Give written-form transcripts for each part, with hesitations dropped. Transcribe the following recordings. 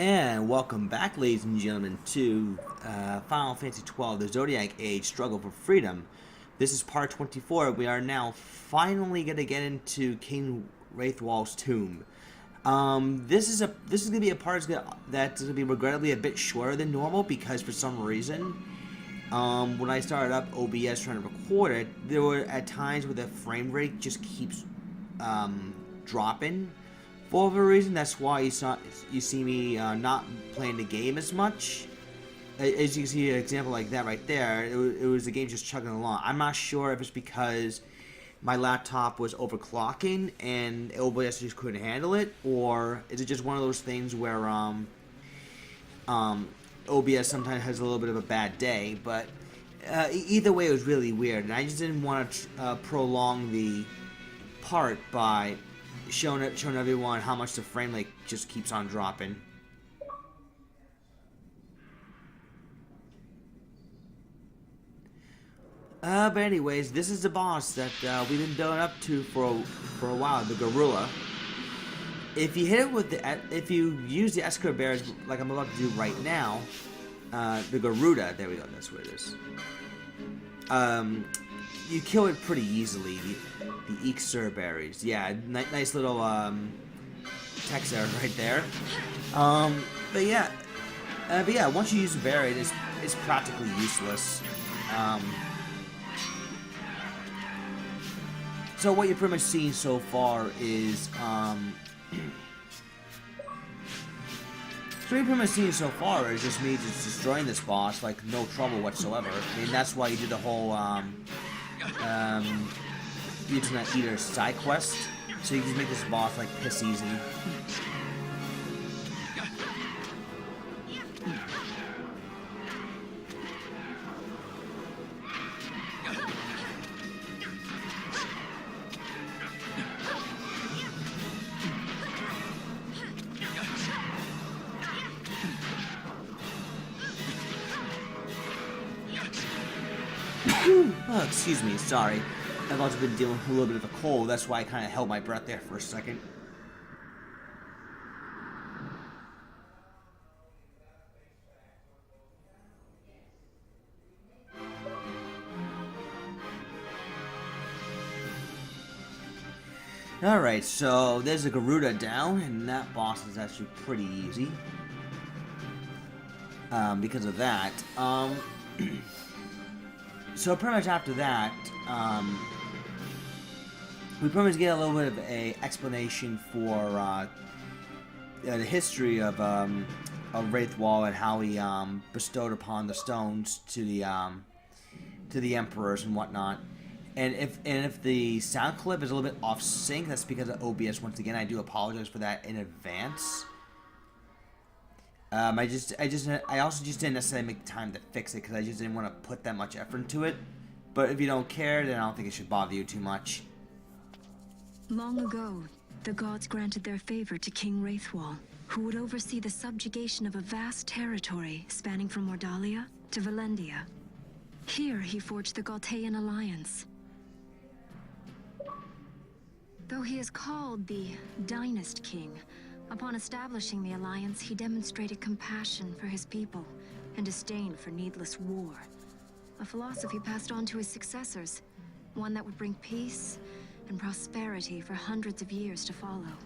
And welcome back, ladies and gentlemen, to Final Fantasy XII, the Zodiac Age Struggle for Freedom. This is part 24. We are now finally going to get into King Raithwall's tomb. This is going to be a part that's going to be regrettably a bit shorter than normal because for some reason, when I started up OBS trying to record it, there were at times where the frame rate just keeps dropping. For whatever reason, that's why you see me not playing the game as much. As you can see, an example like that right there, it was the game just chugging along. I'm not sure if it's because my laptop was overclocking and OBS just couldn't handle it, or is it just one of those things where OBS sometimes has a little bit of a bad day. But either way, it was really weird, and I just didn't want to prolong the part by showing everyone how much the frame rate just keeps on dropping. But anyways, this is the boss that we've been building up to for a while, the Garuda. If you hit it with if you use the Escort Bears like I'm about to do right now, the Garuda, there we go, that's what it is. You kill it pretty easily. The Elixir berries, yeah, nice little text error right there. But yeah, once you use the berry, it's practically useless. So what you're pretty much seeing so far is just me just destroying this boss like no trouble whatsoever. I mean, that's why you did the whole Internet Eater side quest, so you can just make this boss like piss easy. Oh, excuse me, sorry. I've also been dealing with a little bit of a cold, that's why I kind of held my breath there for a second. Alright, so there's a Garuda down, and that boss is actually pretty easy. Because of that. So pretty much after that, we pretty much get a little bit of a explanation for the history of Raithwall and how he bestowed upon the stones to the emperors and whatnot. And if the sound clip is a little bit off sync, that's because of OBS. Once again, I do apologize for that in advance. I also just didn't necessarily make the time to fix it because I just didn't want to put that much effort into it. But if you don't care, then I don't think it should bother you too much. Long ago, the gods granted their favor to King Raithwall, who would oversee the subjugation of a vast territory spanning from Mordalia to Valendia. Here, he forged the Galtean alliance. Though he is called the Dynast King, upon establishing the alliance, he demonstrated compassion for his people and disdain for needless war. A philosophy passed on to his successors, one that would bring peace and prosperity for hundreds of years to follow.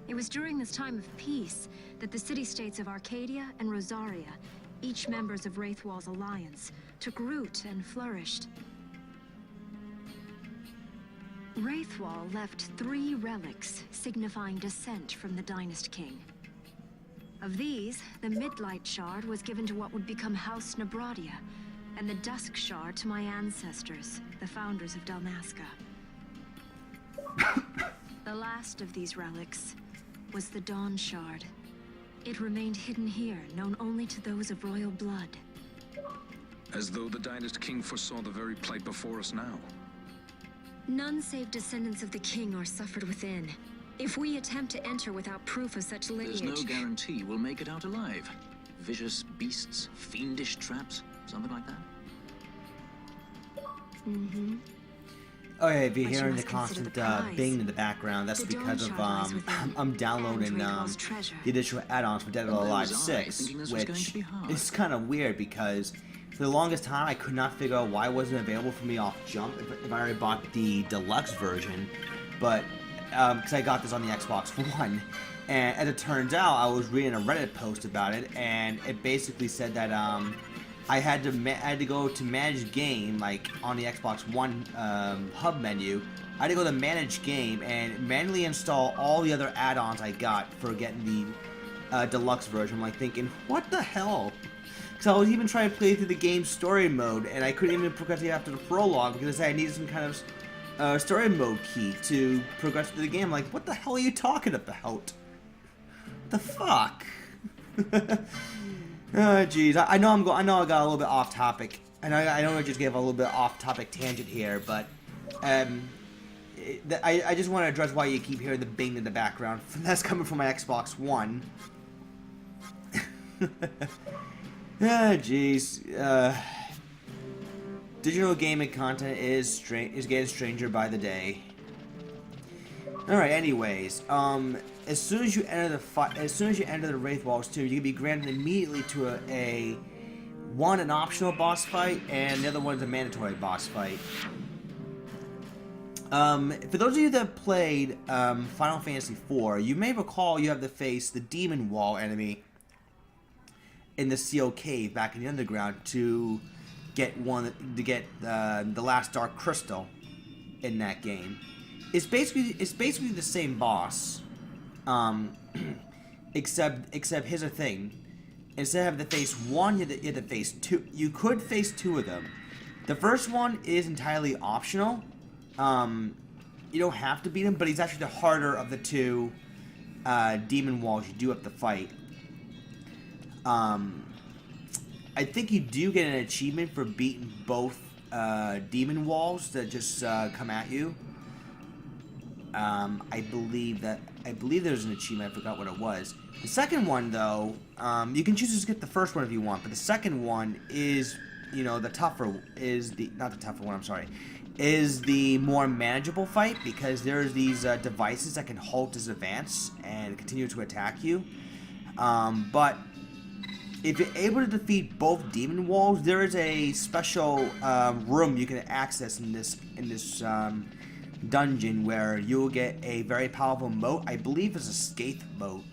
It was during this time of peace that the city-states of Arcadia and Rosaria, each members of Raithwall's alliance, took root and flourished. Raithwall left 3 relics signifying descent from the Dynast King. Of these, the Midlight Shard was given to what would become House Nabradia, and the Dusk Shard to my ancestors, the founders of Dalmasca. The last of these relics was the Dawn Shard. It remained hidden here, known only to those of royal blood. As though the Dynast King foresaw the very plight before us now. None save descendants of the king are suffered within. If we attempt to enter without proof of such lineage... There's no guarantee we'll make it out alive. Vicious beasts, fiendish traps, something like that? Mm-hmm. Oh yeah, if you're But you hearing the must consider constant the prize. bing in the background, that's The dawn because of shard lies within, I'm downloading and Raithwall's treasure. the additional add-ons for Dead or And there Alive was I, 6, thinking this was going which to be hard. is kind of weird because for the longest time I could not figure out why it wasn't available for me off jump if I already bought the deluxe version, but because I got this on the Xbox One. And as it turns out, I was reading a Reddit post about it, and it basically said that I had to go to manage game, like on the Xbox One hub menu. I had to go to manage game and manually install all the other add-ons I got for getting the deluxe version. I'm like thinking, what the hell? Because I was even trying to play through the game story mode, and I couldn't even progress after the prologue because I needed some kind of story mode key to progress through the game. I'm like, what the hell are you talking about? The fuck? Oh, jeez. I know I know I got a little bit off topic, and I know I just gave a little bit off topic tangent here, but I just want to address why you keep hearing the bing in the background. That's coming from my Xbox One. Ah, jeez. Digital gaming content is getting stranger by the day. All right. Anyways, as soon as you enter the Raithwalls 2, you can be granted immediately to an optional boss fight, and the other one's a mandatory boss fight. For those of you that played Final Fantasy IV, you may recall you have to face the Demon Wall enemy in the Seal Cave back in the underground to get the last Dark Crystal in that game. It's basically the same boss, except here's the thing: instead of having to face one, you have to face two. You could face two of them. The first one is entirely optional. You don't have to beat him, but he's actually the harder of the two demon walls you do have to fight. I think you do get an achievement for beating both demon walls that just come at you. I believe there's an achievement. I forgot what it was. The second one, though, you can choose to skip the first one if you want, but the second one is, not the tougher one. I'm sorry. Is the more manageable fight because there's these devices that can halt his advance and continue to attack you. But if you're able to defeat both demon walls, there is a special room you can access in this dungeon where you will get a very powerful moat. I believe it's a Scathe moat.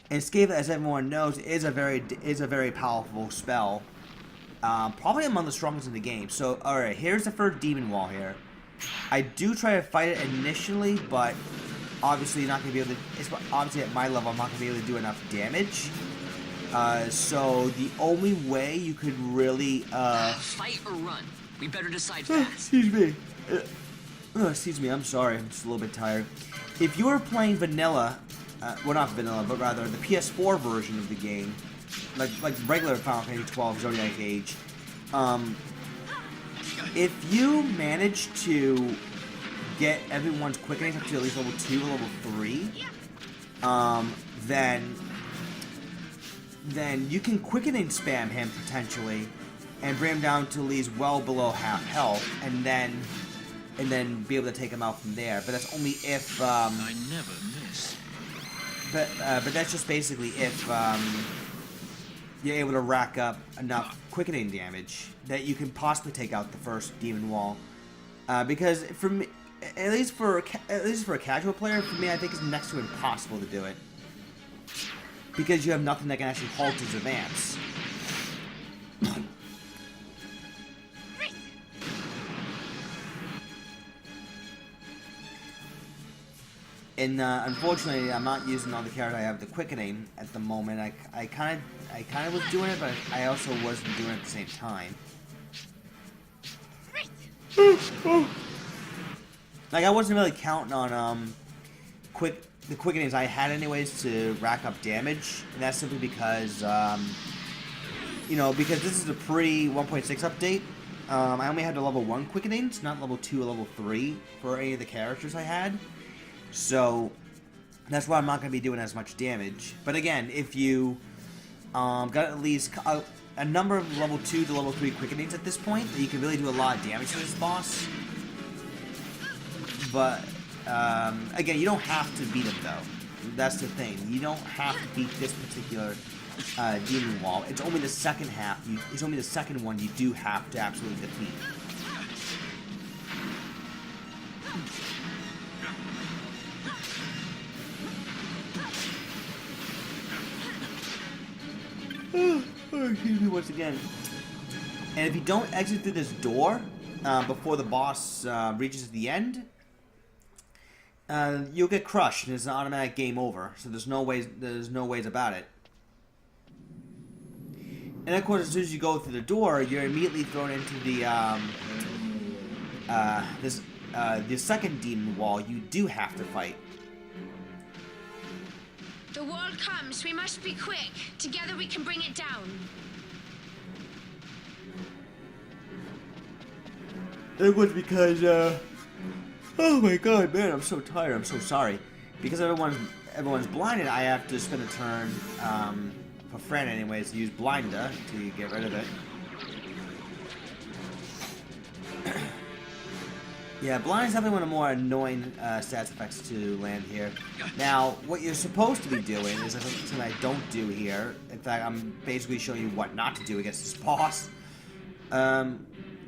And Scathe, as everyone knows, is a very powerful spell. Probably among the strongest in the game. So, alright, here's the first demon wall here. I do try to fight it initially, but obviously not going to be able to... Obviously at my level, I'm not going to be able to do enough damage. So the only way you could really... Fight or run? We better decide fast. Excuse me. Excuse me, I'm sorry. I'm just a little bit tired. If you were playing vanilla... well, not vanilla, but rather the PS4 version of the game... Like regular Final Fantasy 12 Zodiac Age, if you manage to get everyone's quickening up to at least level 2 or level 3, then you can quickening spam him potentially and bring him down to at least well below half health, and then be able to take him out from there. But that's only if I never miss. But that's just basically if you're able to rack up enough quickening damage that you can possibly take out the first demon wall. Because for me, at least for a casual player, for me, I think it's next to impossible to do it. Because you have nothing that can actually halt his advance. And unfortunately, I'm not using all the characters I have the quickening at the moment. I kind of was doing it, but I also wasn't doing it at the same time. Like I wasn't really counting on the quickenings I had anyways to rack up damage, and that's simply because because this is a pre 1.6 update. I only had the level 1 quickenings, not level 2 or level 3 for any of the characters I had. So that's why I'm not going to be doing as much damage. But again, if you got at least a number of level 2 to level 3 quickenings at this point, you can really do a lot of damage to this boss. But again, you don't have to beat him though. That's the thing. You don't have to beat this particular demon wall. It's only the second half. It's only the second one you do have to absolutely defeat. Excuse me once again. And if you don't exit through this door before the boss reaches the end, you'll get crushed, and it's an automatic game over. So there's no ways about it. And of course, as soon as you go through the door, you're immediately thrown into the the second demon wall. You do have to fight. The wall comes. We must be quick. Together we can bring it down. It was because, oh my god, man, I'm so tired. I'm so sorry. Because everyone's blinded, I have to spend a turn, for Fran anyways, to use Blinda to get rid of it. Yeah, blind is definitely one of the more annoying stats effects to land here. Now, what you're supposed to be doing is something I don't do here. In fact, I'm basically showing you what not to do against this boss. And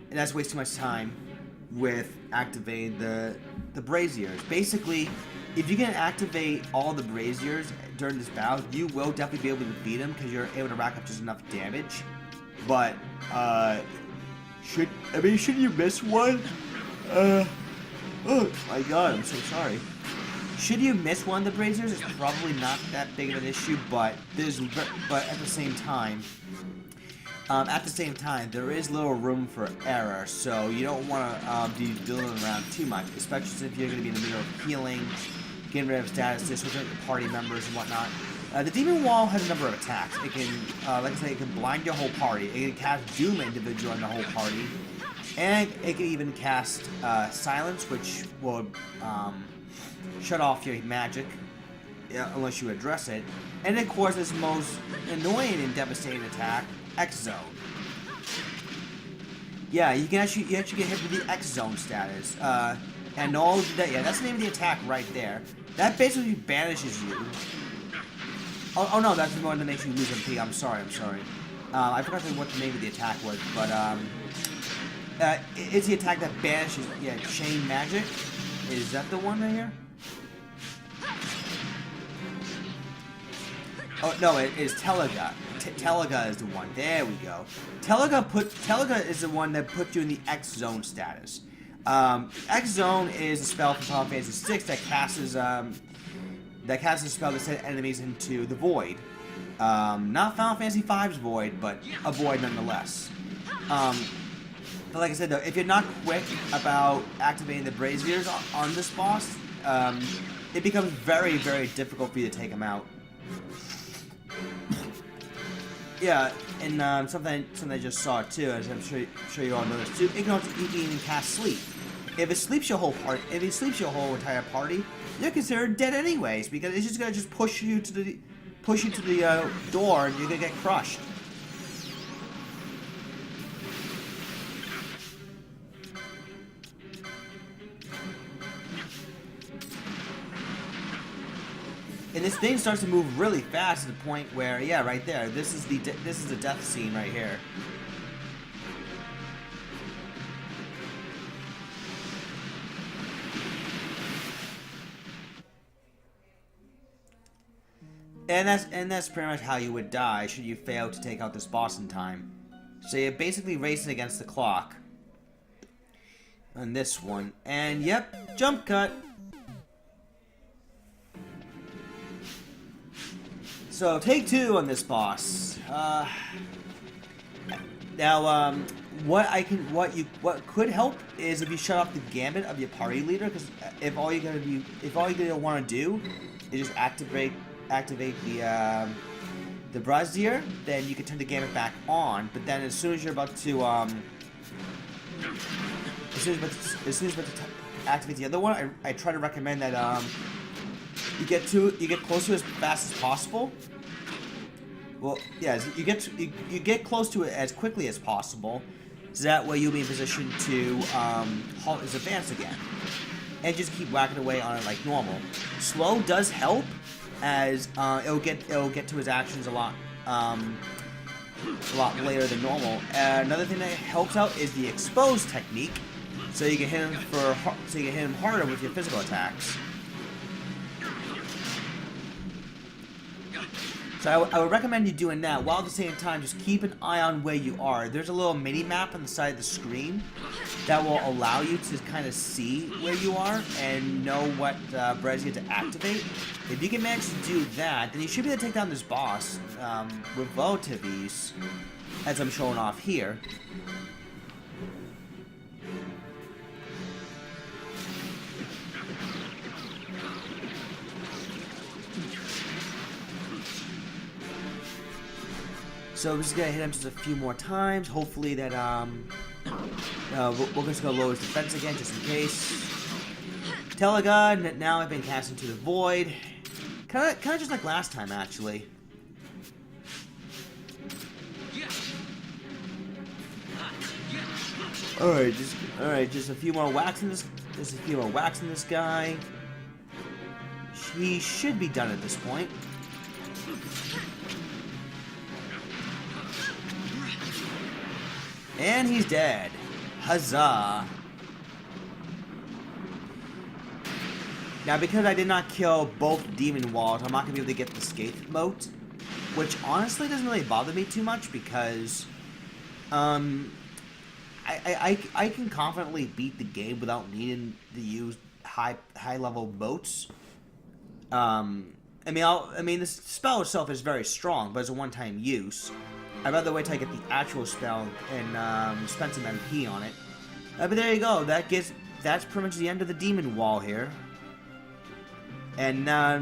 that's wasting much time with activating the braziers. Basically, if you can activate all the braziers during this battle, you will definitely be able to beat him because you're able to rack up just enough damage. But should you miss one? Oh my god, I'm so sorry. Should you miss one of the braziers, it's probably not that big of an issue, but at the same time, there is little room for error, so you don't want to be dealing around too much, especially if you're going to be in the middle of healing, getting rid of statuses, switching out your party members and whatnot. The demon wall has a number of attacks. It can, like I said, it can blind your whole party. It can cast Doom individual on the whole party. And it can even cast Silence, which will shut off your magic unless you address it. And of course, its most annoying and devastating attack, X-Zone. Yeah, you actually get hit with the X-Zone status. And all that, yeah, that's the name of the attack right there. That basically banishes you. Oh no, that's the one that makes you lose MP. I'm sorry. I forgot what the name of the attack was, but it's the attack that banishes, yeah, Chain Magic. Is that the one right here? Oh, no, it is Telega. Telega is the one. There we go. Telega is the one that puts you in the X-Zone status. X-Zone is a spell from Final Fantasy VI that casts a spell that sends enemies into the void. Not Final Fantasy V's void, but a void nonetheless. But like I said, though, if you're not quick about activating the braziers on this boss, it becomes very, very difficult for you to take him out. Yeah, and something I just saw too, as I'm sure you all noticed too. It can even cast Sleep. If it sleeps your whole entire party, you're considered dead anyways, because it's just gonna push you to the door, and you're gonna get crushed. And this thing starts to move really fast to the point where, yeah, right there. This is the death scene right here. And that's pretty much how you would die should you fail to take out this boss in time. So you're basically racing against the clock on this one. And yep, jump cut. So take two on this boss. Now, what could help is if you shut off the gambit of your party leader, because if all you're gonna want to do is just activate the brazier, then you can turn the gambit back on. But then as soon as you're about to activate the other one, I try to recommend that you get close to it as fast as possible. Well, yeah, you get close to it as quickly as possible, so that way you'll be in position to halt his advance again. and just keep whacking away on it like normal. Slow does help, as it'll get to his actions a lot later than normal. Another thing that helps out is the expose technique, so you can hit him harder with your physical attacks. So I would recommend you doing that, while at the same time just keep an eye on where you are. There's a little mini map on the side of the screen that will allow you to kind of see where you are and know what Brez you have to activate. If you can manage to do that, then you should be able to take down this boss with relative ease, as I'm showing off here. So we're just gonna hit him just a few more times. Hopefully that we're just gonna lower his defense again, just in case. Telegun. Now I've been cast into the void. Kind of just like last time, actually. All right, just a few more whacks in this. Just a few more whacks in this guy. He should be done at this point. And he's dead. Huzzah. Now, because I did not kill both demon walls, I'm not going to be able to get the Scathe mote, which honestly doesn't really bother me too much, because I can confidently beat the game without needing to use high level motes. I mean, the spell itself is very strong, but it's a one-time use. I'd rather wait till I get the actual spell and spend some MP on it. But there you go. That's pretty much the end of the demon wall here. And yeah,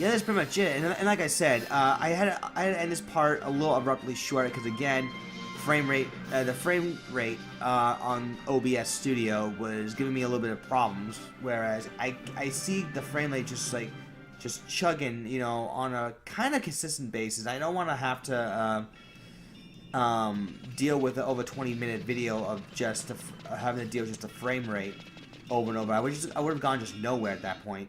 that's pretty much it. And like I said, I had to end this part a little abruptly short because, again, the frame rate on OBS Studio was giving me a little bit of problems. Whereas I see the frame rate just chugging, you know, on a kind of consistent basis. I don't want to have to deal with the over 20-minute video of just having to deal with just a frame rate over and over. I would have gone just nowhere at that point.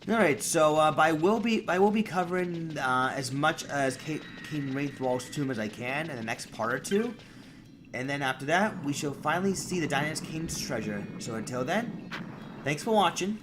All right, so I will be covering as much as King Raithwall's tomb as I can in the next part or two. And then after that, we shall finally see the Dynast King's treasure. So until then, thanks for watching.